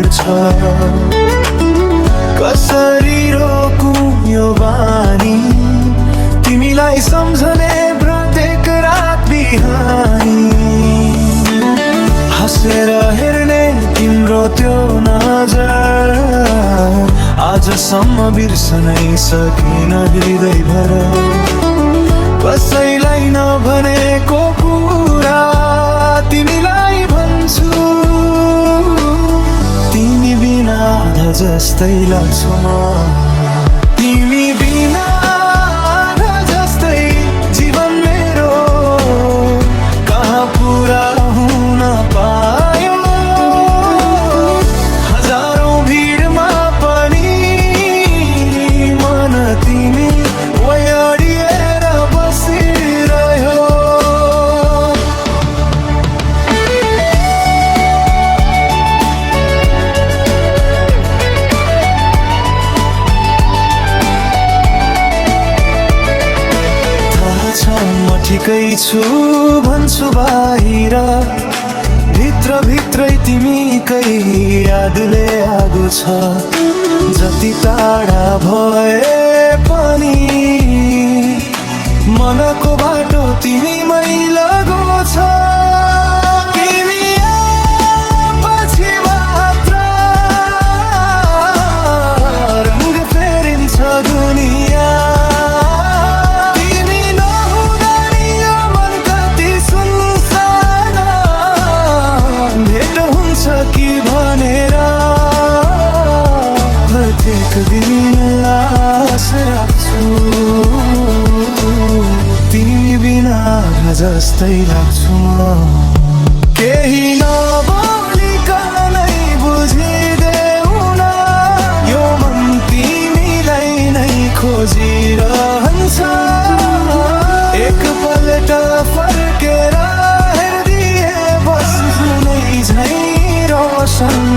पर्छ। कसरी रोकौं यो बानी, तिमीलाई सम्झने प्रत्येक रात बिहानी। हँसेर हेर्ने तिम्रो त्यो नजर आजसम्म बिर्सनै सकिन हृदयभर। कसैलाई नभनेको कुरा तिमीलाई भन्छु, तिमी बिना जस्तै लाग्छु म। तिमी बिना जस्तै जीवन मेरो कहाँ पुरा हुन पायो। हजारौं भिडमा पनि मन तिमी अडिएर बसिरह्यो। म ठिकै छु भन्छु बाहिर, भित्र भित्रै तिमीकै यादले आगो छ। जति टाढा भए पनि मनको बाटो तिमीमै लगो छ। तिमी पछि मात्र रङ्ग फेरिन्छ दुनिया। कि भनेर प्रत्येक दिन आस राख्छु, तिमी बिना जस्तै लाग्छु म। केही नबोलिकनै बुझिदेऊ न, यो मन तिमीलाई नै खोजिरहन्छ। एकपल्ट फर्केर हेरिदिए बस जुनै झै रोशन